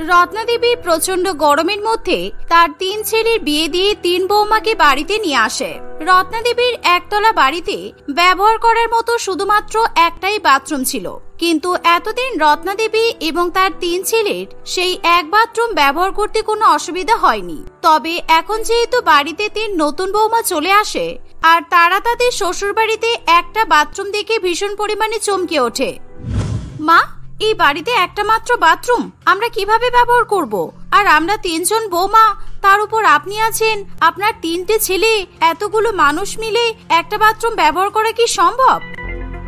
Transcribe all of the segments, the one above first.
রত্নাদেবী প্রচন্ড গরমের মধ্যে তার 3 ছেলের বিয়ে দিয়ে 3 বৌমাকে বাড়িতে নিয়ে আসে। রত্নাদেবীর একতলা বাড়িতে ব্যবহার করার মতো শুধুমাত্র একটাই বাথরুম ছিল, কিন্তু এতদিন রত্নাদেবী এবং তার 3 ছেলের সেই এক বাথরুম ব্যবহার করতে কোনো অসুবিধা হয়নি। তবে এখন যেহেতু বাড়িতে 3 নতুন বৌমা চলে আসে আর তারা তাদের শ্বশুর বাড়িতে একটা বাথরুম দেখে ভীষণ পরিমাণে চমকে ওঠে। মা, এই বাড়িতে একটা মাত্র বাথরুম আমরা কিভাবে ব্যবহার করব? আর আমরা 3 জন বৌমা, তার উপর আপনি আছেন, আপনার 3টে ছেলে, এতগুলো মানুষ মিলে একটা বাথরুম ব্যবহার করা কি সম্ভব?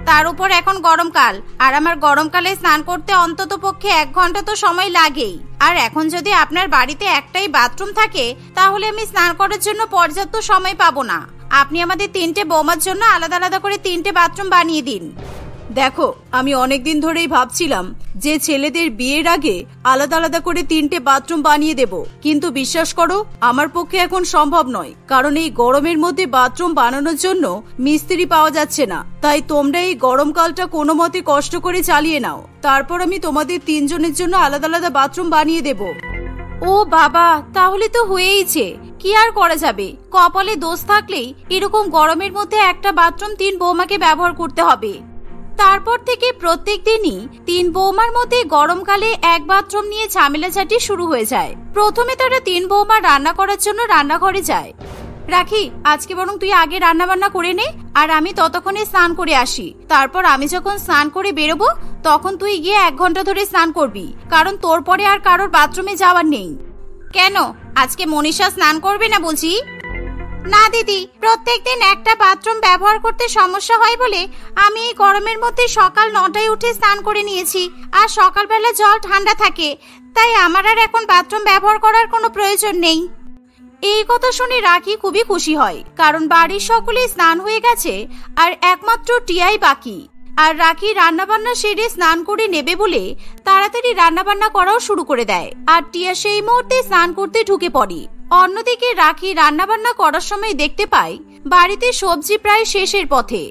তার উপর এখন গরমকাল, আর আমার গরমকালে স্নান করতে অন্তত পক্ষে 1 ঘন্টা তো সময় লাগেই। আর এখন যদি আপনার বাড়িতে একটাই বাথরুম থাকে তাহলে আমি স্নান করার জন্য পর্যাপ্ত সময় পাবো না। আপনি আমাদের 3টে বৌমার জন্য আলাদা আলাদা করে 3টে বাথরুম বানিয়ে দিন। দেখো, আমি অনেকদিন ধরেই ভাবছিলাম যে ছেলেদের বিয়ের আগে আলাদা আলাদা করে 3টে বাথরুম বানিয়ে দেব, কিন্তু বিশ্বাস করো আমার পক্ষে এখন সম্ভব নয়, কারণ এই গরমের মধ্যে বাথরুম বানানোর জন্য মিস্ত্রি পাওয়া যাচ্ছে না। তাই তোমরা এই গরমকালটা কোনো মতে কষ্ট করে চালিয়ে নাও, তারপর আমি তোমাদের 3 জনের জন্য আলাদা আলাদা বাথরুম বানিয়ে দেব। ও বাবা, তাহলে তো হয়েইছে, কি আর করা যাবে? কপালে দোষ থাকলেই এরকম গরমের মধ্যে একটা বাথরুম 3 বৌমাকে ব্যবহার করতে হবে। তারপর থেকে প্রত্যেক দিনই 3 বৌমার মধ্যে গরমকালে এক বাথরুম নিয়ে ঝামেলাঝাটি শুরু হয়ে যায়। প্রথমে তারা 3 বৌমা রান্না করার জন্য রান্নাঘরে যায়। রাখি, আজকে বরং তুই আগে রান্না বান্না করে নে, আর আমি ততক্ষণে স্নান করে আসি। তারপর আমি যখন স্নান করে বেরোবো তখন তুই গিয়ে 1 ঘন্টা ধরে স্নান করবি, কারণ তোর পরে আর কারোর বাথরুমে যাওয়ার নেই। কেন, আজকে মনীষা স্নান করবে না বুঝি? না দিদি, প্রত্যেকদিন একটা বাথরুম ব্যবহার করতে সমস্যা হয় বলে আমি এই গরমের মধ্যে সকাল 9টায় উঠে স্নান করে নিয়েছি, আর সকালবেলা জল ঠান্ডা থাকে, তাই আমার আর এখন বাথরুম ব্যবহার করার কোনো প্রয়োজন নেই। এই কথা শুনে রাখি খুবই খুশি হয়, কারণ বাড়ির সকলেই স্নান হয়ে গেছে আর একমাত্র টিয়াই বাকি। আর রাখি রান্নাবান্না সেরে স্নান করে নেবে বলে তাড়াতাড়ি রান্নাবান্না করাও শুরু করে দেয়, আর টিয়া সেই মুহূর্তে স্নান করতে ঢুকে পড়ে। অন্যদিকে রাখি রান্নাবান্না করার সময় দেখতে পায় বাড়িতে সবজি প্রায় শেষের পথে।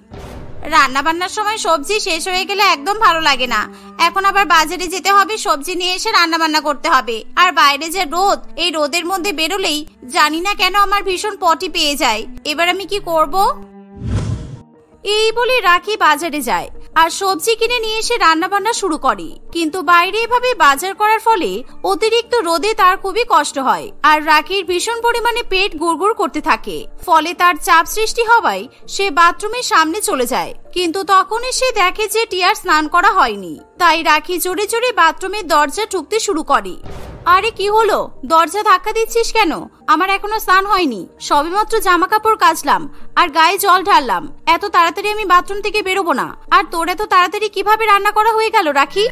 রান্নাবান্নার সময় সবজি শেষ হয়ে গেলে একদম ভালো লাগে না। এখন আবার বাজারে যেতে হবে, সবজি নিয়ে এসে রান্নাবান্না করতে হবে। আর বাইরে যে রোদ, এই রোদের মধ্যে বেরোলেই জানি না কেন আমার ভীষণ পটি পেয়ে যায়। এবার আমি কি করব? এই বলে রাখি বাজারে যায় আর সবজি কিনে নিয়ে এসে রান্নাবান্না শুরু করে। কিন্তু বাইরে এভাবে বাজার করার ফলে অতিরিক্ত রোদে তার খুবই কষ্ট হয়, আর রাখির ভীষণ পরিমাণে পেট গুড়গুড় করতে থাকে। ফলে তার চাপ সৃষ্টি হওয়ায় সে বাথরুমের সামনে চলে যায়, কিন্তু তখনই সে দেখে যে টিয়ার স্নান করা হয়নি। তাই রাখি জোরে জোরে বাথরুমের দরজা ঠুকতে শুরু করে। আরে কি হলো, দরজা ধাক্কা দিচ্ছিস কেন? আমার এখনো স্নান হয়নি, সবেমাত্র জামা কাপড় কাচলাম আর গায়ে জল ঢাললাম। এত তাড়াতাড়ি আমি বাথরুম থেকে বেরোবো না। আর তোর এত তাড়াতাড়ি কিভাবে রান্না করা হয়ে গেল রাখি?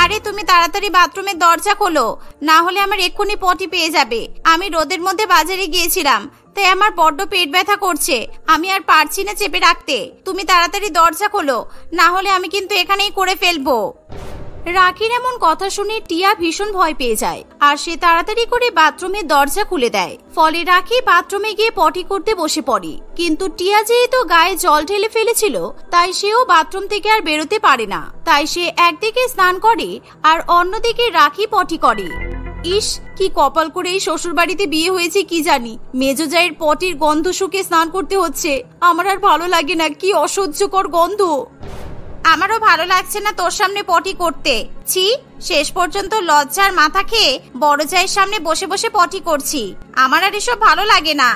আরে তুমি তাড়াতাড়ি বাথরুমের দরজা খোলো, না হলে আমার এক্ষুনি পটি পেয়ে যাবে। আমি রোদের মধ্যে বাজারে গিয়েছিলাম, তাই আমার বড্ড পেট ব্যথা করছে, আমি আর পারছি না চেপে রাখতে। তুমি তাড়াতাড়ি দরজা খোলো, না হলে আমি কিন্তু এখানেই করে ফেলবো। রাখির এমন কথা শুনে টিয়া ভীষণ ভয় পেয়ে যায়, আর সে তাড়াতাড়ি করে বাথরুমের দরজা খুলে দেয়। ফলে রাখি বাথরুমে গিয়ে পটি করতে বসে পড়ে। কিন্তু টিয়া যেহেতু গায়ে জল ঢেলে ফেলেছিল, তাই সেও বাথরুম থেকে আর বেরোতে পারে না। তাই সে একদিকে স্নান করে আর অন্যদিকে রাখি পটি করে। ইস, কি কপাল করে এই শ্বশুর বাড়িতে বিয়ে হয়েছে কি জানি, মেজো জায়ের পটির গন্ধ শুকে স্নান করতে হচ্ছে। আমার আর ভালো লাগে না, কি অসহ্যকর গন্ধ। আমারও ভালো লাগছে না তোর সামনে পটি করতে। ছি, শেষ পর্যন্ত লজ্জার মাথা খেয়ে বড় জায়ের সামনে বসে বসে পটি করছি। আমার আর এসব ভালো লাগে না।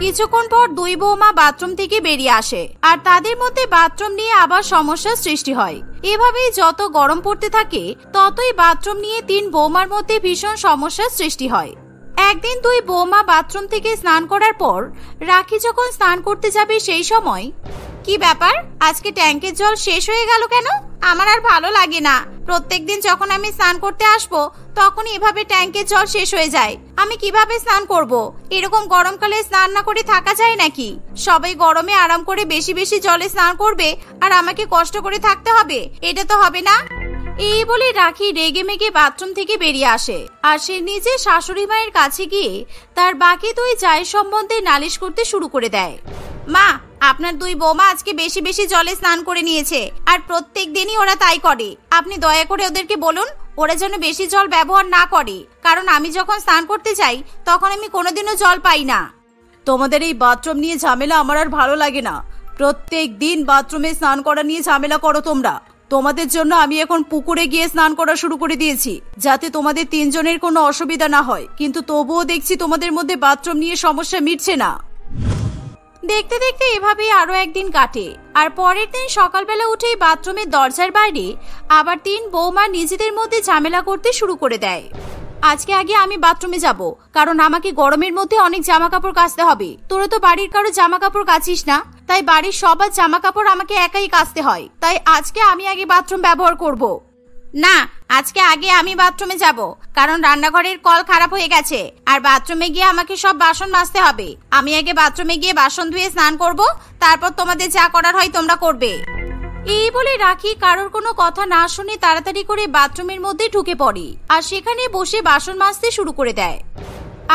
কিছুক্ষণ পর 2 বৌমা বাথরুম থেকে বেরিয়ে আসে, আর তাদের মধ্যে বাথরুম নিয়ে আবার সমস্যার সৃষ্টি হয়। এভাবেই যত গরম পড়তে থাকে ততই বাথরুম নিয়ে 3 বৌমার মধ্যে ভীষণ সমস্যার সৃষ্টি হয়। একদিন 2 বৌমা বাথরুম থেকে স্নান করার পর রাখি যখন স্নান করতে যাবে সেই সময়, কি ব্যাপার, আজকে ট্যাঙ্কের জল শেষ হয়ে গেল কেন? আমার আর ভালো লাগে না। প্রত্যেকদিন যখন আমি স্নান করতে আসবো তখনই এভাবে ট্যাঙ্কের জল শেষ হয়ে যায়। আমি কিভাবে স্নান করব? এরকম গরমকালে স্নান না করে থাকা যায় নাকি? সবাই গরমে আরাম করে বেশি বেশি জলে স্নান করবে আর আমাকে কষ্ট করে থাকতে হবে? এটা তো হবে না। এই বলে রাখি রেগে মেগে বাথরুম থেকে বেরিয়ে আসে, আর সে নিজে শাশুড়ি মায়ের কাছে গিয়ে তার বাকি 2 জায়ের সম্বন্ধে নালিশ করতে শুরু করে দেয়। মা, আপনার দুই বৌমা আজকে বেশি বেশি জলে স্নান করে নিয়েছে, আর প্রত্যেক দিনই ওরা তাই করে। আপনি দয়া করে ওদেরকে বলুন ওরা যেন বেশি জল ব্যবহার না করে, কারণ আমি যখন স্নান করতে যাই তখন আমি কোনোদিনও জল পাই না। তোমাদের এই বাথরুম নিয়ে ঝামেলা আমার আর ভালো লাগে না। প্রত্যেক দিন বাথরুমে স্নান করা নিয়ে ঝামেলা করো তোমরা। তোমাদের জন্য আমি এখন পুকুরে গিয়ে স্নান করা শুরু করে দিয়েছি, যাতে তোমাদের তিনজনের কোনো অসুবিধা না হয়। কিন্তু তবুও দেখছি তোমাদের মধ্যে বাথরুম নিয়ে সমস্যা মিটছে না। দেখতে দেখতে এভাবেই আরো একদিন কাটে। আর পরের দিন সকালবেলা উঠেই বাথরুমের দরজার বাইরে আবার তিন বৌমা নিজেদের মধ্যে ঝামেলা করতে শুরু করে দেয়। আজকে আগে আমি বাথরুমে যাব, কারণ আমাকে গরমের মধ্যে অনেক জামা কাপড় কাচতে হবে। তোরা তো বাড়ির কারো জামা কাপড় কাচিস না, তাই বাড়ির সবার জামা কাপড় আমাকে একাই কাচতে হয়। তাই আজকে আমি আগে বাথরুম ব্যবহার করব। না, আজকে আগে আমি বাথরুমে যাব, কারণ রান্নাঘরের কল খারাপ হয়ে গেছে, আর বাথরুমে গিয়ে আমাকে সব বাসন মাজতে হবে। আমি আগে বাথরুমে গিয়ে বাসন ধুয়ে স্নান করব, তারপর তোমাদের যা করার হয় তোমরা করবে। এই বলে রাখি কারোর কোনো কথা না শুনে তাড়াতাড়ি করে বাথরুমের মধ্যে ঢুকে পড়ে, আর সেখানে বসে বাসন মাজতে শুরু করে দেয়।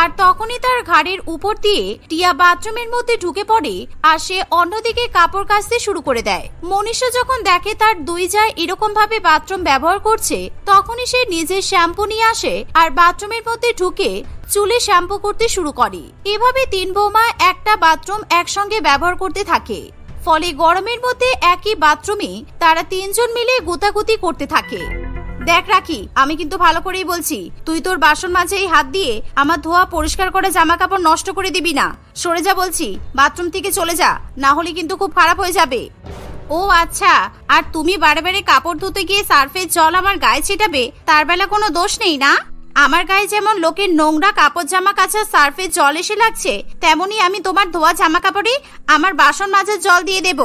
আর তখনই তার ঘাড়ের উপর দিয়ে টিয়া বাথরুমের মধ্যে ঢুকে পড়ে, আর সে অন্যদিকে কাপড় কাচতে শুরু করে দেয়। মনীষা যখন দেখে তার দুই জায় এরকম ভাবে বাথরুম ব্যবহার করছে, তখনই সে নিজের শ্যাম্পু নিয়ে আসে আর বাথরুমের মধ্যে ঢুকে চুলে শ্যাম্পু করতে শুরু করে। এভাবে তিন বৌমা একটা বাথরুম একসঙ্গে ব্যবহার করতে থাকে। ফলে গরমের মধ্যে একই বাথরুমে তারা তিনজন মিলে গুতাগুতি করতে থাকে। দেখ রাখি, আমি কিন্তু ভালো করেই বলছি, তুই তোর বাসন মাঝে এই হাত দিয়ে আমার ধোয়া পরিষ্কার করা জামা কাপড় নষ্ট করে দিবি না। সরে যা বলছি, বাথরুম থেকে চলে যা, না হলে কিন্তু খুব খারাপ হয়ে যাবে। ও আচ্ছা, আর তুমি বারে বারে কাপড় ধুতে গিয়ে সার্ফের জল আমার গায়ে ছিটাবে, তার বেলা কোনো দোষ নেই না? আমার গায়ে যেমন লোকের নোংরা কাপড় জামা কাচা সার্ফের জল এসে লাগছে, তেমনি আমি তোমার ধোয়া জামা কাপড়ে আমার বাসন মাজার জল দিয়ে দেব।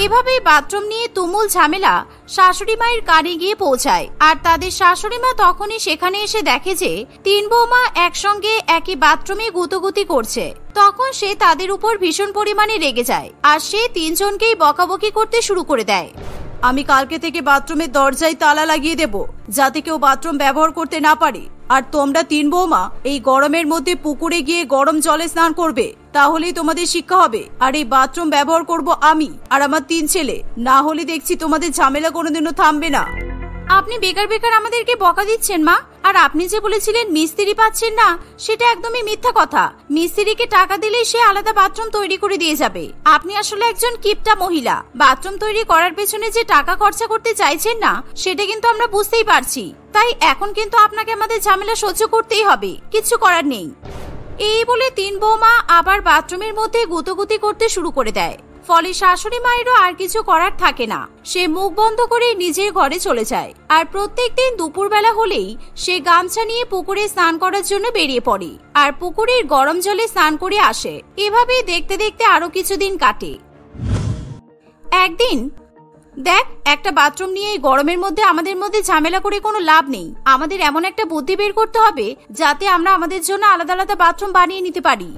এভাবেই বাথরুম নিয়ে তুমুল ঝামেলা শাশুড়ি মায়ের কানে গিয়ে পৌঁছায়। আর তাদের শাশুড়ি মা তখনই সেখানে এসে দেখে যে তিন বৌমা একসঙ্গে একই বাথরুমে গুতোগুতি করছে। তখন সে তাদের উপর ভীষণ পরিমাণে রেগে যায়, আর সে তিনজনকেই বকাবকি করতে শুরু করে দেয়। আমি কালকে থেকে বাথরুমের দরজায় তালা লাগিয়ে দেব, যাতে কেউ বাথরুম ব্যবহার করতে না পারে। আর তোমরা তিন বৌমা এই গরমের মধ্যে পুকুরে গিয়ে গরম জলে স্নান করবে, তাহলেই তোমাদের শিক্ষা হবে। আর এই বাথরুম ব্যবহার করব আমি আর আমার তিন ছেলে, না হলে দেখছি তোমাদের ঝামেলা কোনোদিনও থামবে না। আপনি বেকার বেকার আমাদেরকে বকা দিচ্ছেন মা। আর আপনি যে বলেছিলেন মিস্ত্রি পাচ্ছেন না, সেটা একদমই মিথ্যা কথা। মিস্ত্রিকে টাকা দিলেই সে আলাদা বাথরুম তৈরি করে দিয়ে যাবে। আপনি আসলে একজন কিপটা মহিলা। বাথরুম তৈরি করার পেছনে যে টাকা খরচা করতে চাইছেন না, সেটা কিন্তু আমরা বুঝতেই পারছি। তাই এখন কিন্তু আপনাকে আমাদের ঝামেলা সহ্য করতেই হবে, কিছু করার নেই। এই বলে তিন বৌমা আবার বাথরুমের মধ্যে গুতোগুতি করতে শুরু করে দেয়। ফলে শাশুড়ি মায়েরও আর কিছু করার থাকে না, সে মুখ বন্ধ করে নিজের ঘরে চলে যায়। আর প্রত্যেকদিন দুপুরবেলা হলেই সে গামছা নিয়ে পুকুরে স্নান করার জন্য বেরিয়ে পড়ে, আর পুকুরের গরম জলে স্নান করে আসে। এভাবেই দেখতে দেখতে আরো কিছুদিন কাটে। একদিন দেখ, একটা বাথরুম নিয়ে এই গরমের মধ্যে আমাদের মধ্যে ঝামেলা করে কোনো লাভ নেই। আমাদের এমন একটা বুদ্ধি বের করতে হবে যাতে আমরা আমাদের জন্য আলাদা আলাদা বাথরুম বানিয়ে নিতে পারি।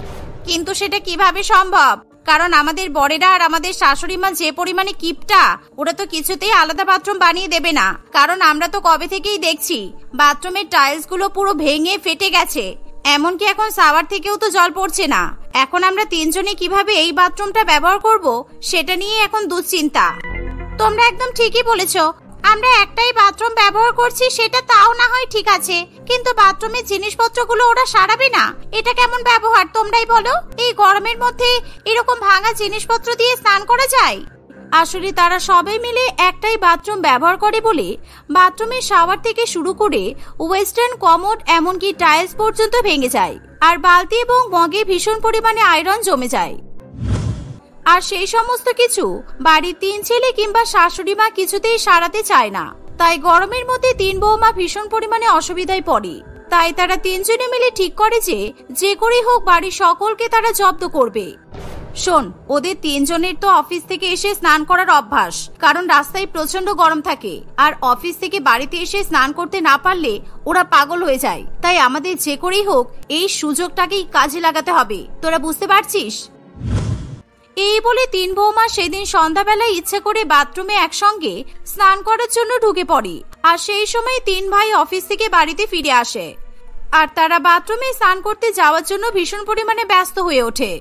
কিন্তু সেটা কিভাবে সম্ভব? কারণ আমাদের বড়েরা আর আমাদের শাশুড়ি মা যে পরিমাণে কিপটা, ওরা তো কিছুতেই আলাদা বাথরুম বানিয়ে দেবে না। কারণ আমরা তো কবে থেকেই দেখছি বাথরুমের টাইলস গুলো পুরো ভেঙে ফেটে গেছে, এমনকি এখন শাওয়ার থেকেও তো জল পড়ছে না। এখন আমরা তিনজনে কিভাবে এই বাথরুমটা ব্যবহার করব, সেটা নিয়ে এখন দুশ্চিন্তা। তোমরা একদম ঠিকই বলেছো। আমরা একটাই বাথরুম ব্যবহার করছি, সেটা তাও না হয় ঠিক আছে, কিন্তু বাথরুমের জিনিসপত্রগুলো ওরা সারাবে না। এটা কেমন ব্যবহার তোমরাই বলো? এই গরমের মধ্যে এরকম ভাঙা জিনিসপত্র দিয়ে স্নান করা যায়? আসলে তারা সবাই মিলে একটাই বাথরুম ব্যবহার করে বলে বাথরুমের শাওয়ার থেকে শুরু করে ওয়েস্টার্ন কমোড এমনকি টাইলস পর্যন্ত ভেঙে যায়, আর বালতি এবং মগে ভীষণ পরিমাণে আয়রন জমে যায়। আর সেই সমস্ত কিছু বাড়ির তিন ছেলে কিংবা শাশুড়ি মা কিছুতেই সারাতে চায় না। তাই গরমের মধ্যে তিন বৌমা ভীষণ পরিমাণে অসুবিধায় পড়ে। তাই তারা তিনজনে মিলে ঠিক করে যে করেই হোক বাড়ির সকলকে তারা জব্দ করবে। শোন, ওদের তিনজনের তো অফিস থেকে এসে স্নান করার অভ্যাস, কারণ রাস্তায় প্রচন্ড গরম থাকে। আর অফিস থেকে বাড়িতে এসে স্নান করতে না পারলে ওরা পাগল হয়ে যায়। তাই আমাদের যে করেই হোক এই সুযোগটাকেই কাজে লাগাতে হবে, তোরা বুঝতে পারছিস? এই বলে তিন বৌমা সেদিন সন্ধ্যাবেলায় ইচ্ছে করে বাথরুমে একসঙ্গে স্নান করার জন্য ঢুকে পড়ে। আর সেই সময় তিন ভাই অফিস থেকে বাড়িতে ফিরে আসে, আর তারা বাথরুমে স্নান করতে যাওয়ার জন্য ভীষণ পরিমাণে ব্যস্ত হয়ে ওঠে।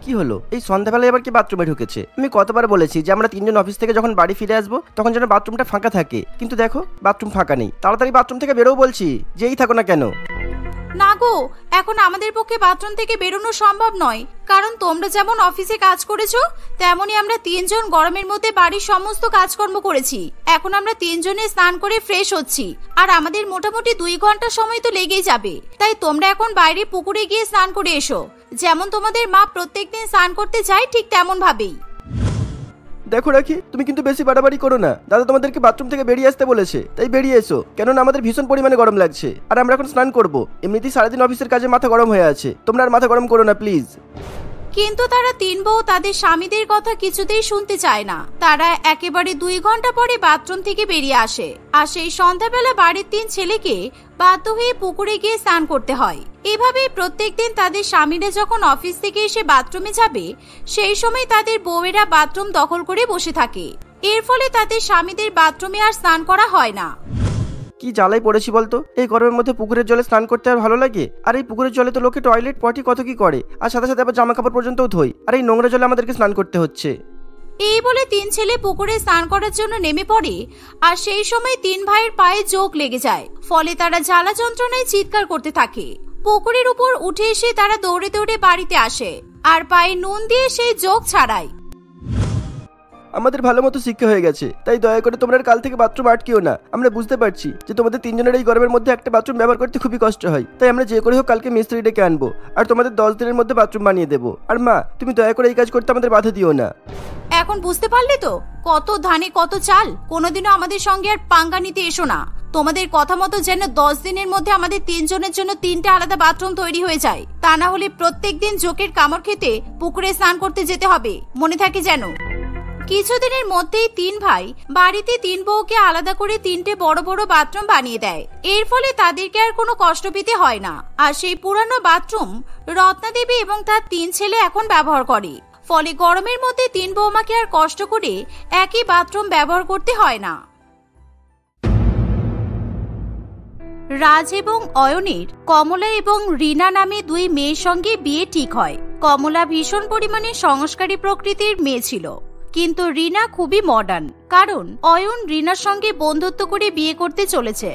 কি হলো? এই সন্ধ্যাবেলায় আবার কি বাথরুমে ঢুকেছে? আমি কতবার বলেছি যে আমরা তিনজন অফিস থেকে যখন বাড়ি ফিরে আসবো তখন যেন বাথরুমটা ফাঁকা থাকে, কিন্তু দেখো বাথরুম ফাঁকা নেই। তাড়াতাড়ি বাথরুম থেকে বেরো বলছি, যেই থাকো না কেন। না গো, এখন আমাদের পক্ষে বাথরুম থেকে বেরোনো সম্ভব নয়, কারণ তোমরা যেমন অফিসে কাজ করেছো তেমনি আমরা তিনজন গরমের মধ্যে বাড়ির সমস্ত কাজকর্ম করেছি। এখন আমরা তিনজনে স্নান করে ফ্রেশ হচ্ছি, আর আমাদের মোটামুটি 2 ঘন্টা সময় তো লেগেই যাবে। তাই তোমরা এখন বাইরে পুকুরে গিয়ে স্নান করে এসো, যেমন তোমাদের মা প্রত্যেকদিন স্নান করতে যায় ঠিক তেমন ভাবেই। দেখো রাখি, তুমি কিন্তু বেশি বাড়াবাড়ি করো না। দাদা তোমাদেরকে বাথরুম থেকে বেরিয়ে আসতে বলেছে, তাই বেরিয়ে এসো, কেননা আমাদের ভীষণ পরিমাণে গরম লাগছে আর আমরা এখন স্নান করবো। এমনিতেই সারাদিন অফিসের কাজে মাথা গরম হয়ে আছে, তোমরা আর মাথা গরম করো না প্লিজ। কিন্তু তারা 3 বউ তাদের স্বামীদের কথা কিছুতেই শুনতে চায় না। তারা একেবারে 2 ঘন্টা পরে বাথরুম থেকে বেরিয়ে আসে, আর সেই সন্ধ্যাবেলা বাড়ির 3 ছেলেকে বাধ্য হয়ে পুকুরে গিয়ে স্নান করতে হয়। এভাবে প্রত্যেকদিন তাদের স্বামীরা যখন অফিস থেকে এসে বাথরুমে যাবে সেই সময় তাদের বউয়েরা বাথরুম দখল করে বসে থাকে। এর ফলে তাদের স্বামীদের বাথরুমে আর স্নান করা হয় না। কি জ্বালাই পড়েছি বলতো? এই গরমের মধ্যে পুকুরের জলে স্নান করতে আর ভালো লাগে? আর এই পুকুরের জলে তো লোকে টয়লেট পটি কত কি করে, আর সাথে সাথে আবার জামা কাপড় পর্যন্তও ধোয়, আর এই নোংরা জলে আমাদেরকে স্নান করতে হচ্ছে। এই বলে 3 ছেলে পুকুরে স্নান করার জন্য নেমে পড়ে, আর সেই সময় 3 ভাইয়ের পায়ে জোক লেগে যায়। ফলে তারা জ্বালা যন্ত্রণায় চিৎকার করতে থাকে। পুকুরের উপর উঠে এসে তারা দৌড়ে দৌড়ে বাড়িতে আসে আর পায়ে নুন দিয়ে সেই জোক ছাড়ায়। আমাদের ভালো মতো শিক্ষা হয়ে গেছে, তাই দয়া করে তোমরা কাল থেকে বাথরুম আটকিও না। আমরা বুঝতে পারছি যে তোমাদের তিনজনের এই গরমের মধ্যে একটা বাথরুম ব্যবহার করতে খুবই কষ্ট হয়, তাই আমরা যে করে হোক কালকে মিস্ত্রি ডেকে আনবো আর তোমাদের 10 দিনের মধ্যে বাথরুম বানিয়ে দেবো। আর মা, তুমি দয়া করে এই কাজ করতে আমাদের বাধা দিও না। এখন বুঝতে পারলে তো, কত ধানে কত চাল। কোনোদিনও আমাদের সঙ্গে আর পাঙ্গা নিতে এসো না। তোমাদের কথা মতো যেন 10 দিনের মধ্যে আমাদের 3 জনের জন্য 3টে আলাদা বাথরুম তৈরি হয়ে যায়, তা না হলে প্রত্যেকদিন জোকের কামড় খেতে পুকুরে স্নান করতে যেতে হবে, মনে থাকে যেন। কিছুদিনের মধ্যেই 3 ভাই বাড়িতে 3 বউকে আলাদা করে 3টে বড় বড় বাথরুম বানিয়ে দেয়। এর ফলে তাদেরকে আর কোনো কষ্ট পেতে হয় না। আর সেই পুরানো বাথরুম রত্নাদেবী এবং তার 3 ছেলে এখন ব্যবহার করে। ফলে গরমের মধ্যে 3 বৌমাকে আর কষ্ট করে একই বাথরুম ব্যবহার করতে হয় না। রাজ এবং অয়নের কমলা এবং রিনা নামে 2 মেয়ের সঙ্গে বিয়ে ঠিক হয়। কমলা ভীষণ পরিমাণে সংস্কারী প্রকৃতির মেয়ে ছিল, কিন্তু রিনা খুবই মডার্ন, কারণ অয়ন রিনার সঙ্গে বন্ধুত্ব করে বিয়ে করতে চলেছে।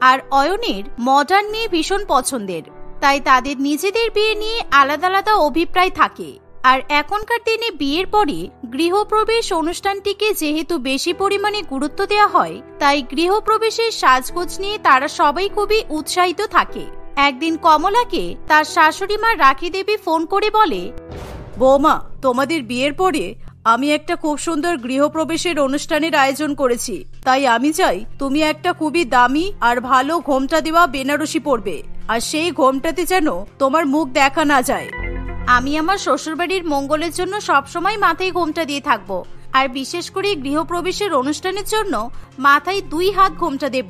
আর অয়নের মডার্ন মেয়ে ভীষণ পছন্দের, তাই তাদের নিজেদের বিয়ে নিয়ে আলাদা আলাদা অভিপ্রায় থাকে। আর এখনকার দিনে বিয়ের পরে গৃহপ্রবেশ অনুষ্ঠানটিকে যেহেতু বেশি পরিমাণে গুরুত্ব দেওয়া হয়, তাই গৃহপ্রবেশের সাজগোজ নিয়ে তারা সবাই খুবই উৎসাহিত থাকে। একদিন কমলাকে তার শাশুড়ি মা রাখি দেবী ফোন করে বলে, বৌমা, তোমাদের বিয়ের পরে আমি একটা খুব সুন্দর গৃহপ্রবেশের অনুষ্ঠানের আয়োজন করেছি, তাই আমি চাই তুমি একটা খুবই দামি আর ভালো ঘোমটা দেওয়া বেনারসি পরবে, আর সেই ঘোমটাতে যেন তোমার মুখ দেখা না যায়। আমি আমার শ্বশুরবাড়ির মঙ্গলের জন্য সবসময় মাথায় ঘোমটা দিয়ে থাকবো, আর বিশেষ করে গৃহপ্রবেশের অনুষ্ঠানের জন্য মাথায় 2 হাত ঘোমটা দেব।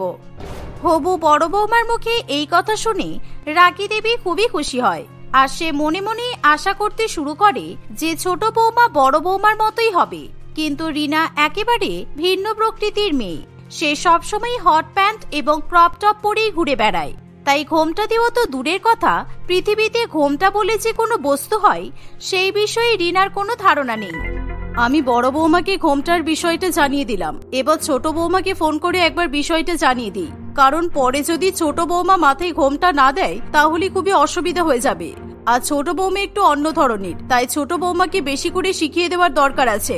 হবু বড় বৌমার মুখে এই কথা শুনে রাখি দেবী খুবই খুশি হয়, আর সে মনে মনে আশা করতে শুরু করে যে ছোট বৌমা বড় বৌমার মতোই হবে। কিন্তু রিনা একেবারে ভিন্ন প্রকৃতির মেয়ে, সে সবসময় হট প্যান্ট এবং ক্রপ টপ পরেই ঘুরে বেড়ায়। তাই ঘোমটা দেওয়া তো দূরের কথা, পৃথিবীতে ঘোমটা বলে যে কোনো বস্তু হয় সেই বিষয়ে রিনার কোনো ধারণা নেই। আমি বড় বৌমাকে ঘোমটার বিষয়টা জানিয়ে দিলাম, এবার ছোট বৌমাকে ফোন করে একবার বিষয়টা জানিয়ে দিই, কারণ পরে যদি ছোট বৌমা মাথায় ঘোমটা না দেয় তাহলে খুবই অসুবিধা হয়ে যাবে। আর ছোট বৌমা একটু অন্য ধরনের, তাই ছোট বৌমাকে বেশি করে শিখিয়ে দেওয়ার দরকার আছে।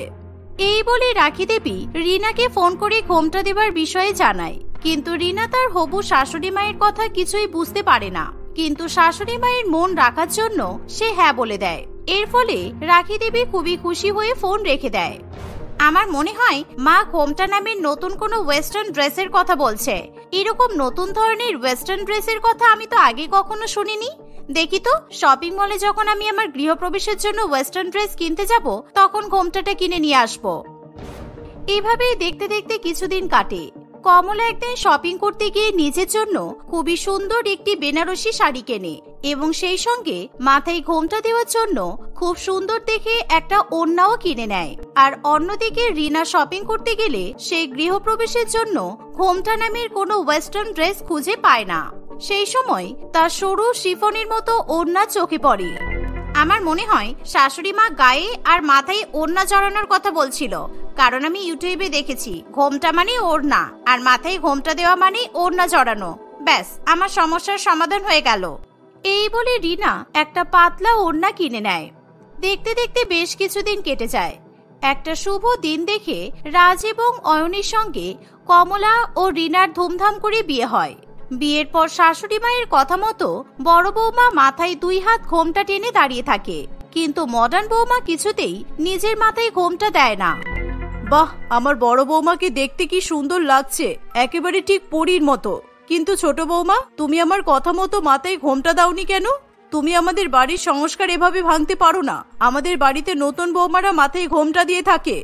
এই বলে রাখি দেবী রিনাকে ফোন করে ঘোমটা দেওয়ার বিষয়ে জানায়, কিন্তু রিনা তার হবু শাশুড়ি মায়ের কথা কিছুই বুঝতে পারে না। কিন্তু শাশুড়ি মায়ের মন রাখার জন্য সে হ্যাঁ বলে দেয়। এর ফলে রাখি দেবী খুবই খুশি হয়ে ফোন রেখে দেয়। আমার মনে হয় মা ঘোমটা নামের নতুন কোনো ওয়েস্টার্ন ড্রেসের কথা বলছে। এরকম নতুন ধরনের ওয়েস্টার্ন ড্রেসের কথা আমি তো আগে কখনো শুনিনি। দেখি তো, শপিং মলে যখন আমি আমার গৃহপ্রবেশের জন্য ওয়েস্টার্ন ড্রেস কিনতে যাব তখন ঘোমটাটা কিনে নিয়ে আসবো। এভাবেই দেখতে দেখতে কিছুদিন কাটে। কমলা একদিন শপিং করতে গিয়ে নিজের জন্য খুবই সুন্দর একটি বেনারসি শাড়ি কেনে এবং সেই সঙ্গে মাথায় ঘোমটা দেওয়ার জন্য খুব সুন্দর দেখে একটা ওড়নাও কিনে নেয়। আর অন্যদিকে রিনা শপিং করতে গেলে সেই গৃহপ্রবেশের জন্য ঘোমটা নামের কোনো ওয়েস্টার্ন ড্রেস খুঁজে পায় না। সেই সময় তার সরু শিফনের মতো ওড়না চোখে পড়ে। আমার মনে হয় শাশুড়ি মা গায়ে আর মাথায় ওড়না জড়ানোর কথা বলছিল, কারণ আমি ইউটিউবে দেখেছি ঘোমটা মানে ওড়না আর মাথায় ঘোমটা দেওয়া মানে ওড়না জড়ানো। ব্যাস, আমার সমস্যার সমাধান হয়ে গেল। এই বলে রিনা একটা পাতলা ওড়না কিনে নেয়। দেখতে দেখতে বেশ কিছুদিন কেটে যায়। একটা শুভ দিন দেখে রাজ এবং অয়নের সঙ্গে কমলা ও রিনার ধুমধাম করে বিয়ে হয়। বিয়ের পর শাশুড়ি মায়ের কথা মতো বড় বৌমা মাথায় 2 হাত ঘোমটা টেনে দাঁড়িয়ে থাকে, কিন্তু মডার্ন বৌমা কিছুতেই নিজের মাথায় ঘোমটা দেয় না। বাহ, আমার বড় বৌমাকে দেখতে কি সুন্দর লাগছে, একেবারে ঠিক পরীর মতো। কিন্তু ছোট বৌমা, তুমি আমার কথা মতো মাথায় ঘোমটা দাওনি কেন? তুমি আমাদের বাড়ির সংস্কার এভাবে ভাঙতে পারো না। আমাদের বাড়িতে নতুন বৌমারা মাথায় ঘোমটা দিয়ে থাকে।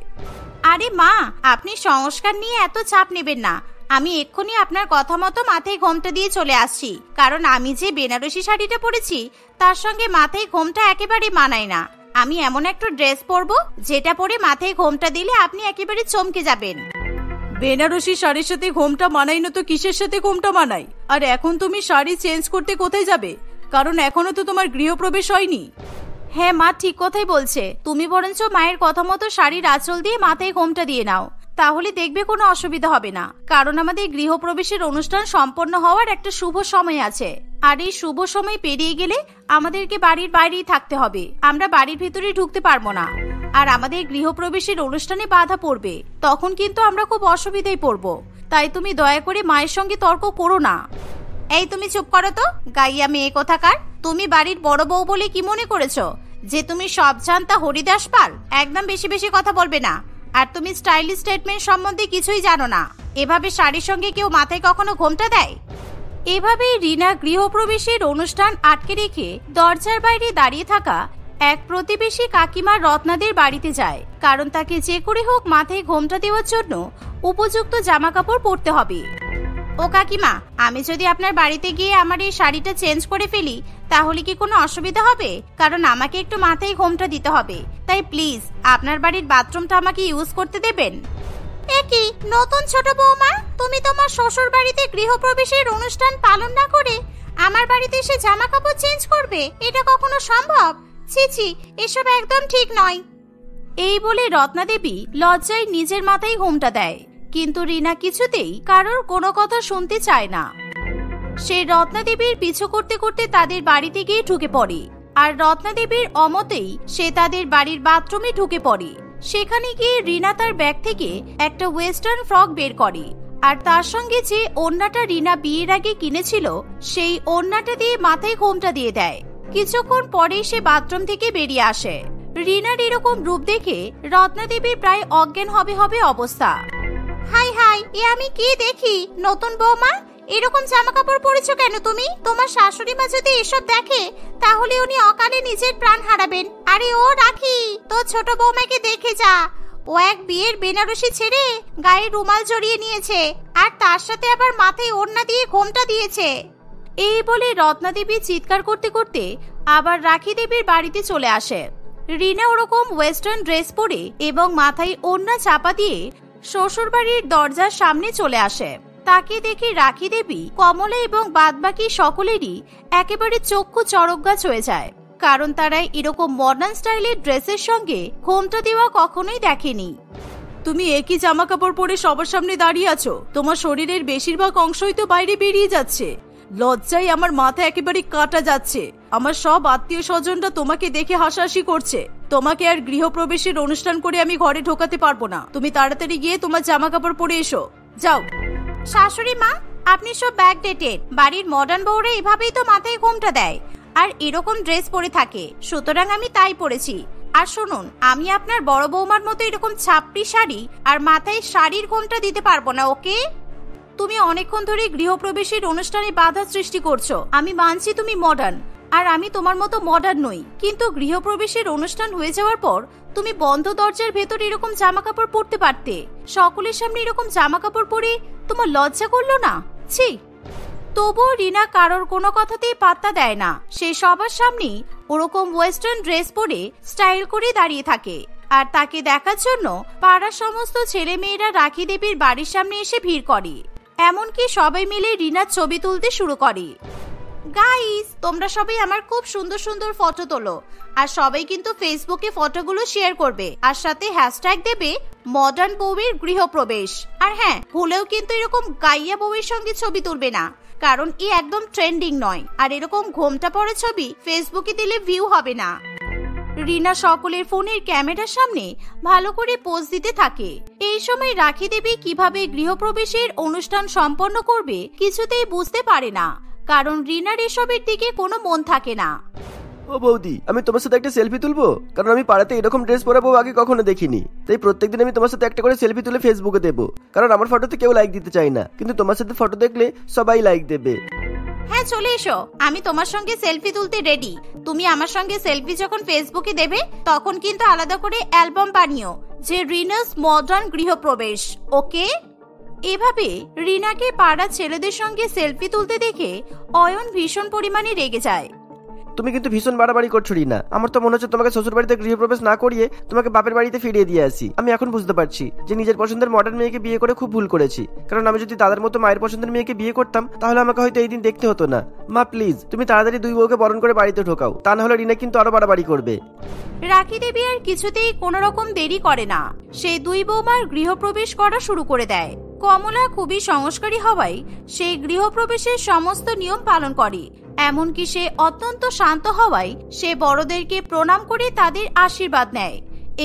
আরে মা, আপনি সংস্কার নিয়ে এত চাপ নেবেন না। আমি এক্ষুনি আপনার কথা মতো মাথায় ঘোমটা দিয়ে চলে আসছি, কারণ আমি যে বেনারসি শাড়িটা পরেছি তার সঙ্গে মাথায় ঘোমটা একেবারে মানায় না। আমি এমন একটা ড্রেস পরবো যেটা পরে মাথায় ঘোমটা দিলে আপনি একেবারে চমকে যাবেন। বেনারসি শাড়ির সাথে ঘোমটা মানাই না তো কিসের সাথে ঘোমটা মানাই? আর এখন তুমি শাড়ি চেঞ্জ করতে কোথায় যাবে? কারণ এখনো তো তোমার গৃহপ্রবেশ হয়নি। হ্যাঁ মা ঠিক কথাই বলছে। তুমি বরঞ্চ মায়ের কথা মতো শাড়ির আঁচল দিয়ে মাথায় ঘোমটা দিয়ে নাও, তাহলে দেখবে কোনো অসুবিধা হবে না। কারণ আমাদের গৃহপ্রবেশের অনুষ্ঠান সম্পন্ন হওয়ার একটা শুভ সময় আছে, আর এই শুভ সময় পেরিয়ে গেলে আমাদেরকে বাড়ির বাইরেই থাকতে হবে। আমরা বাড়ির ভিতরে ঢুকতে পারবো না, আর আমাদের গৃহপ্রবেশের অনুষ্ঠানে বাধা পড়বে। তখন কিন্তু আমরা খুব অসুবিধায় পড়বো। তাই তুমি দয়া করে মায়ের সঙ্গে তর্ক করো না। এই তুমি চুপ করো তো, গাইয়া মেয়ে কোথাকার। তুমি বাড়ির বড় বউ বলে কি মনে করেছো যে তুমি সব জানতা হরিদাস পাল? একদম বেশি বেশি কথা বলবে না। আর তুমি স্টাইলিশ স্টেটমেন্ট সম্বন্ধে কিছুই জানো না। এভাবে শাড়ির সঙ্গে কেউ মাথায় কখনো ঘোমটা দেয়? এভাবেই রিনা গৃহপ্রবেশের অনুষ্ঠান আটকে রেখে দরজার বাইরে দাঁড়িয়ে থাকা এক প্রতিবেশী কাকিমা রত্নাদের বাড়িতে যায়, কারণ তাকে যে করে হোক মাথায় ঘোমটা দেওয়ার জন্য উপযুক্ত জামা কাপড় পরতে হবে। ও কাকিমা, আমি যদি আপনার বাড়িতে গিয়ে আমার এই শাড়িটা চেঞ্জ করে ফেলি তাহলে কি কোনো অসুবিধা হবে? কারণ আমাকে একটু মাথায় ঘোমটা দিতে হবে। তাই প্লিজ আপনার বাড়ির বাথরুমটা আমাকে ইউজ করতে দেবেন। একই নতুন ছোট বৌমা, তুমি তোমার শ্বশুর বাড়িতে গৃহপ্রবেশের অনুষ্ঠান পালন না করে আমার বাড়িতে এসে জামা কাপড় চেঞ্জ করবে? এটা কখনো সম্ভব? ছি ছি, এসব একদম ঠিক নয়। এই বলে রত্না দেবী লজ্জায় নিজের মাথায় ঘোমটা দেয়, কিন্তু রিনা কিছুতেই কারোর কোনো কথা শুনতে চায় না। সে রত্না দেবীর পিছু করতে করতে তাদের বাড়িতে গিয়ে ঢুকে পড়ে, আর রত্না দেবীর অমতেই সে তাদের বাড়ির বাথরুমে ঢুকে পড়ে। সেখানে গিয়ে রিনা তার ব্যাগ থেকে একটা ওয়েস্টার্ন ফ্রক বের করে, আর তার সঙ্গে যে ওড়নাটা রিনা বিয়ের আগে কিনেছিল সেই ওড়নাটা দিয়ে মাথায় ঘোমটা দিয়ে দেয়। কিছুক্ষণ পরেই সে বাথরুম থেকে বেরিয়ে আসে। রিনার এরকম রূপ দেখে রত্না দেবীর প্রায় অজ্ঞান হবে অবস্থা। হাই হাই, এ আমি কি দেখি? নতুন বৌমা, এরকম জামা কাপড় পরেছো কেন তুমি? তোমার শাশুড়ি মা যদি এসব দেখে তাহলে উনি অকালে নিজের প্রাণ হারাবেন। আরে ও রাখি, তো ছোট বৌমাকে দেখে যা। ও এক বিয়ের বেনারসি ছেড়ে গায়ে রুমাল জড়িয়ে নিয়েছে, আর তার সাথে আবার মাথায় ওড়না দিয়ে ঘোমটা দিয়েছে। এই বলে রত্না দেবী চিৎকার করতে করতে আবার রাখি দেবীর বাড়িতে চলে আসে। রিনা ওরকম ওয়েস্টার্ন ড্রেস পরে এবং মাথায় ওড়না চাপা দিয়ে শ্বশুর বাড়ির দরজার সামনে চলে আসে। তাকে দেখে রাখি দেবী, কমলা এবং বাদবাকি সকলেরই একেবারে চক্ষু চড়ক গাছ হয়ে যায়, কারণ তারা এরকম মডার্ন স্টাইলের ড্রেসের সঙ্গে ঘোমটা দেওয়া কখনোই দেখেনি। তুমি একই জামা কাপড় পরে সবার সামনে দাঁড়িয়ে আছো, তোমার শরীরের বেশিরভাগ অংশই তো বাইরে বেরিয়ে যাচ্ছে। লজ্জায় আমার মাথা একেবারে কাটা যাচ্ছে। আমার সব আত্মীয় স্বজনরা তোমাকে দেখে হাসাহাসি করছে। তোমাকে আর গৃহপ্রবেশের অনুষ্ঠান করে আমি ঘরে ঢোকাতে পারবো না। তুমি তাড়াতাড়ি গিয়ে তোমার জামা কাপড় পরে এসো, যাও। শাশুড়ি মা, আপনি সব ব্যাকডেটেড। বাড়ির মডার্ন বউরা এভাবেই তো মাথায় ঘোমটা দেয় আর এরকম ড্রেস পরে থাকে, সুতরাং আমি তাই পরেছি। আর শুনুন, আমি আপনার বড় বৌমার মতো এরকম ছাপড়ি শাড়ি আর মাথায় শাড়ির ঘোমটা দিতে পারবো না, ওকে? তুমি অনেকক্ষণ ধরে গৃহপ্রবেশের অনুষ্ঠানে বাধা সৃষ্টি করছো। আমি মানছি তুমি মডার্ন, আর আমি তোমার মতো মডার্ন নই, কিন্তু গৃহপ্রবেশের অনুষ্ঠান হয়ে যাওয়ার পর তুমি বন্ধ দরজার ভেতর এরকম জামা কাপড় পরতে পারতে। সকলের সামনে এরকম জামা কাপড় পরে তোমার লজ্জা করলো না? ছি। তবুও রিনা কারোর কোনো কথাতেই পাত্তা দেয় না। সে সবার সামনে ওরকম ওয়েস্টার্ন ড্রেস পরে স্টাইল করে দাঁড়িয়ে থাকে, আর তাকে দেখার জন্য পাড়ার সমস্ত ছেলে মেয়েরা রাখি দেবীর বাড়ির সামনে এসে ভিড় করে। এমনকি সবাই মিলে রিনার ছবি তুলতে শুরু করে। গাইস, তোমরা সবাই আমার খুব সুন্দর সুন্দর ফটো তোলো আর সবাই কিন্তু ফেসবুকে ফটোগুলো শেয়ার করবে আর সাথে হ্যাশট্যাগ দেবে মডার্ন বউয়ের গৃহপ্রবেশ। আর হ্যাঁ, ভুলেও কিন্তু এরকম গাইয়া বউয়ের সঙ্গে ছবি তুলবে না, কারণ ই একদম ট্রেন্ডিং নয়। আর এরকম ঘোমটা পড়া ছবি ফেসবুকে দিলে ভিউ হবে না। রিনা সকলের ফোনের ক্যামেরার সামনে ভালো করে পোজ দিতে থাকে। এই সময় রাখি দেবী কিভাবে গৃহপ্রবেশের অনুষ্ঠান সম্পন্ন করবে কিছুতেই বুঝতে পারে না, কারণ রিনার এসবের দিকে কোনো মন থাকে না। ও বৌদি, আমি তোমার সাথে একটা সেলফি তুলবো? কারণ আমি পাড়াতে এরকম ড্রেস পরাবো আগে কখনো দেখিনি, তাই প্রত্যেকদিন আমি তোমার সাথে একটা করে সেলফি তুলে ফেসবুকে দেবো। কারণ আমার ফটোতে কেউ লাইক দিতে চায় না, কিন্তু তোমার সাথে ফটো দেখলে সবাই লাইক দেবে। হ্যাঁ, চলে এসো, আমি তোমার সঙ্গে সেলফি তুলতে রেডি। তুমি আমার সঙ্গে সেলফি যখন ফেসবুকে দেবে তখন কিন্তু আলাদা করে অ্যালবাম বানিও যে রিনাস মডার্ন গৃহপ্রবেশ, ওকে? এভাবে রিনাকে পাড়ার ছেলেদের সঙ্গে সেলফি তুলতে দেখে অয়ন ভীষণ পরিমাণে রেগে যায়। তুমি কিন্তু ভীষণ বাড়াবাড়ি করছো রিনা। আমার তো মনে হচ্ছে তোমাকে শ্বশুর বাড়িতে গৃহপ্রবেশ না করিয়ে তোমাকে বাপের বাড়িতে ফিরিয়ে দিয়ে আসি। আমি এখন বুঝতে পারছি যে নিজের পছন্দের মডার্ন মেয়েকে বিয়ে করে খুব ভুল করেছি। কারণ আমি যদি দাদার মতো মায়ের পছন্দের মেয়েকে বিয়ে করতাম তাহলে আমাকে হয়তো এই দিন দেখতে হতো না। মা প্লিজ, তুমি তাড়াতাড়ি দুই বউকে বরণ করে বাড়িতে ঢোকাও, তা না হলে রিনা কিন্তু আরো বাড়াবাড়ি করবে। রাখি দেবী আর কিছুতেই কোনো রকম দেরি করে না, সে দুই বৌমার গৃহপ্রবেশ করা শুরু করে দেয়। কমলা খুবই সংস্কারী হওয়ায় সে গৃহপ্রবেশের সমস্ত নিয়ম পালন করে। এমনকি সে অত্যন্ত শান্ত হওয়ায় সে বড়দেরকে প্রণাম করে তাদের আশীর্বাদ নেয়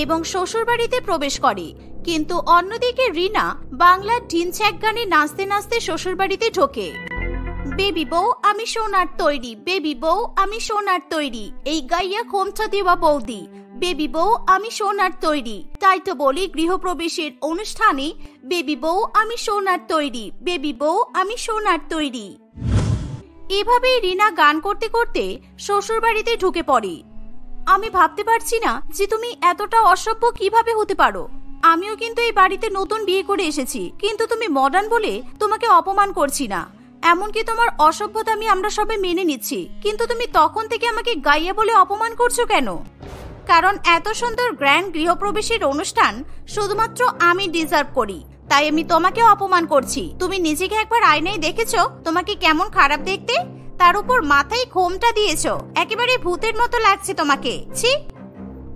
এবং শ্বশুর বাড়িতে প্রবেশ করে। কিন্তু অন্যদিকে রিনা বাংলার ঢিনছ্যাক গানে নাচতে নাচতে শ্বশুর বাড়িতে ঢোকে। বেবি বউ আমি সোনার তৈরি, বেবি বউ আমি সোনার তৈরি, এই গাইয়া ঘোমটা দেওয়া বৌদি, বেবি বউ আমি সোনার তৈরি। তাই তো বলি গৃহপ্রবেশের অনুষ্ঠানে বেবি বউ আমি সোনার তৈরি, বেবি বউ আমি সোনার তৈরি। এভাবেই রিনা গান করতে করতে শ্বশুর বাড়িতে ঢুকে পড়ে। আমি ভাবতে পারছি না যে তুমি এতটা অসভ্য কিভাবে হতে পারো। আমিও কিন্তু এই বাড়িতে নতুন বিয়ে করে এসেছি, কিন্তু তুমি মডার্ন বলে তোমাকে অপমান করছি না। এমনকি তোমার অসভ্যতা আমরা সবাই মেনে নিচ্ছি, কিন্তু তুমি তখন থেকে আমাকে গাইয়া বলে অপমান করছো কেন? কারণ এত সুন্দর গ্র্যান্ড গৃহপ্রবেশের অনুষ্ঠান শুধুমাত্র আমি ডিজার্ভ করি, তাই আমি তোমাকে অপমান করছি। তুমি নিজেকে একবার আয়নায় দেখেছো তোমাকে কেমন খারাপ দেখতে? তার উপর মাথায় ঘোমটা দিয়েছো, একেবারে ভূতের মতো লাগছে তোমাকে। ছি!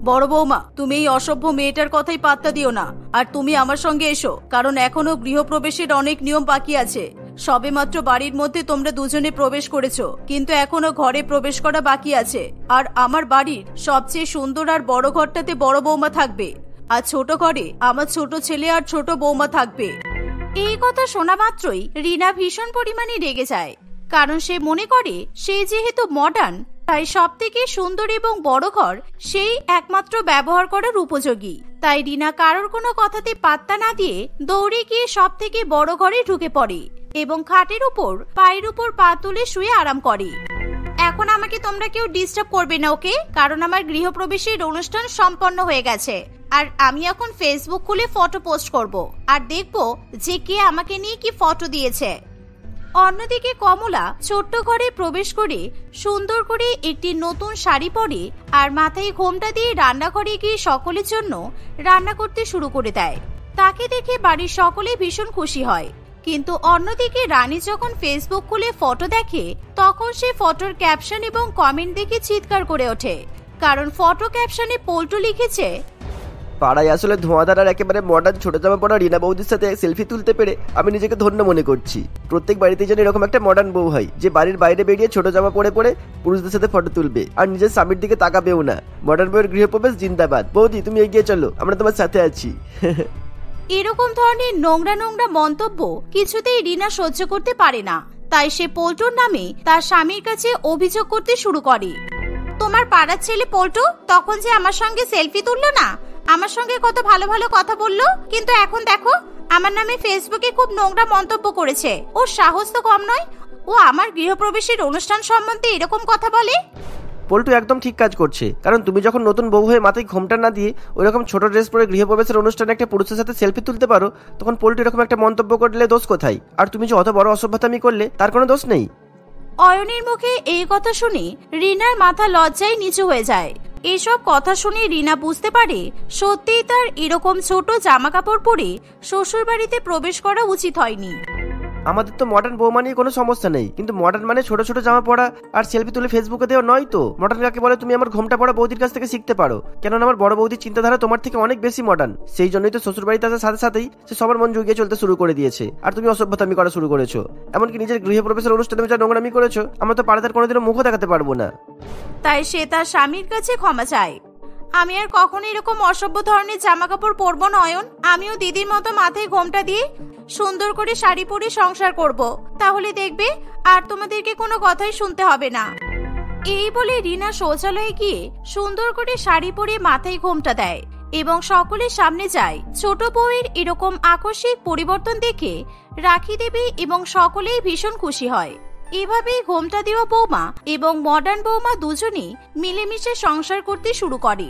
বড় বৌমা, তুমি এই অসভ্য মেয়েটার কথাই পাত্তা দিও না, আর তুমি আমার সঙ্গে এসো, কারণ এখনো গৃহপ্রবেশের অনেক নিয়ম বাকি আছে। সবেমাত্র বাড়ির মধ্যে তোমরা দুজনে প্রবেশ করেছো, কিন্তু এখনো ঘরে প্রবেশ করা বাকি আছে। আর আমার বাড়ির সবচেয়ে সুন্দর আর বড় ঘরটাতে বড় বৌমা থাকবে, আর ছোট ঘরে আমার ছোট ছেলে আর ছোট বৌমা থাকবে। এই কথা শোনা মাত্রই রিনা ভীষণ পরিমাণে রেগে যায়, কারণ সে মনে করে সে যেহেতু মডার্ন তাই সব থেকে সুন্দর এবং বড় ঘর সেই একমাত্র ব্যবহার করার উপযোগী। তাই রিনা কারোর কোনো কথাতে পাত্তা না দিয়ে দৌড়ে গিয়ে সব থেকে বড় ঘরে ঢুকে পড়ে এবং খাটের উপর পায়ের উপর পা তুলে শুয়ে আরাম করে। এখন আমাকে তোমরা কেউ ডিস্টার্ব করবে না, ওকে? কারণ আমার গৃহপ্রবেশের অনুষ্ঠান সম্পন্ন হয়ে গেছে আর আমি এখন ফেসবুক খুলে ফটো পোস্ট করব আর দেখব যে কে আমাকে নিয়ে কি ফটো দিয়েছে। অন্যদিকে কমলা ছোট্ট ঘরে প্রবেশ করে সুন্দর করে একটি নতুন শাড়ি পরে আর মাথায় ঘোমটা দিয়ে রান্নাঘরে গিয়ে সকলের জন্য রান্না করতে শুরু করে দেয়। তাকে দেখে বাড়ির সকলে ভীষণ খুশি হয়। কিন্তু অন্যদিকে রানী যখন ফেসবুক খুলে ফটো দেখে তখন সে ফটোর ক্যাপশন এবং কমেন্ট দেখে চিৎকার করে ওঠে, কারণ ফটো ক্যাপশনে পল্টু লিখেছে, পাড়ায় আসলে ধোঁয়াধার আর একেবারে মডার্ন ছোট জামা পরা রিনা বৌদির সাথে সেলফি তুলতে পেরে আমি নিজেকে ধন্য মনে করছি। প্রত্যেক বাড়িতে যেন এরকম একটা মডার্ন বউ হয় যে বাড়ির বাইরে বেরিয়ে ছোট জামা পরে পরে পুরুষদের সাথে ফটো তুলবে আর নিজের স্বামীর দিকে তাকাবেও না। মডার্ন বউয়ের গৃহপ্রবেশ জিন্দাবাদ। বৌদি, তুমি এগিয়ে চলো, আমরা তোমার সাথে আছি। এরকম ধরনের নোংরা নোংরা মন্তব্য কিছুতেই রিনা সহ্য করতে পারে না, তাই সে পল্টুর নামে তার স্বামীর কাছে অভিযোগ করতে শুরু করে। তোমার পাড়ার ছেলে পল্টু তখন যে আমার সঙ্গে সেলফি তুললো না, আমার সঙ্গে কত ভালো ভালো কথা বললো, কিন্তু এখন দেখো আমার নামে ফেসবুকে খুব নোংরা মন্তব্য করেছে। ওর সাহস তো কম নয়, ও আমার গৃহপ্রবেশের অনুষ্ঠান সম্বন্ধে এরকম কথা বলে। পল্টু একদম ঠিক কাজ করছে, কারণ তুমি যখন নতুন বউ হয়ে মাথায় ঘোমটা না দিয়ে ওইরকম ছোট ড্রেস পরে গৃহপ্রবেশের অনুষ্ঠানে একটা পুরুষের সাথে সেলফি তুলতে পারো, তখন পল্টু এরকম একটা মন্তব্য করলে দোষ কোথায়? আর তুমি যে অত বড় অসভ্যতামি করলে তার কোনো দোষ নেই। অয়নের মুখে এই কথা শুনে রিনার মাথা লজ্জায় নিচু হয়ে যায়। এসব কথা শুনে রিনা বুঝতে পারে সত্যিই তার এরকম ছোট জামা কাপড় পরে শ্বশুর বাড়িতে প্রবেশ করা উচিত হয়নি। আমাদের তো মডার্ন বৌমা নিয়ে কোনো সমস্যা নেই, কিন্তু মডার্ন মানে ছোট ছোট জামা পরা আর সেলফি তুলে ফেসবুকে দেওয়া নয় তো। মডার্ন কাকে বলে তুমি আমার ঘোমটা পড়া বৌদির কাছ থেকে শিখতে পারো, কেননা আমার বড় বৌদির চিন্তাধারা তোমার থেকে অনেক বেশি মডার্ন। সেই জন্যই তো শ্বশুর বাড়িতে আসার সাথে সাথেই সে সবার মন জুগিয়ে চলতে শুরু করে দিয়েছে, আর তুমি অসভ্যতামি করা শুরু করেছো। এমনকি নিজের গৃহপ্রবেশের অনুষ্ঠানে যা নোংরামি করেছো, আমরা তো পাড়াদার কোনোদিনও মুখও দেখাতে পারবো না। তাই সে তার স্বামীর কাছে ক্ষমা চায়। আমি আর কখনো এরকম অসভ্য ধরনের জামা কাপড় পরবো নয়ন। আমিও দিদির মতো মাথায় ঘোমটা দিয়ে সুন্দর করে শাড়ি পরে সংসার করব, তাহলে দেখবে আর তোমাদেরকে কোনো কথাই শুনতে হবে না। এই বলে রিনা শৌচালয়ে গিয়ে সুন্দর করে শাড়ি পরে মাথায় ঘোমটা দেয় এবং সকলের সামনে যায়। ছোট বউয়ের এরকম আকস্মিক পরিবর্তন দেখে রাখি দেবী এবং সকলেই ভীষণ খুশি হয়। এভাবেই ঘোমটা দেওয়া বৌমা এবং মডার্ন বৌমা দুজনেই মিলেমিশে সংসার করতে শুরু করে।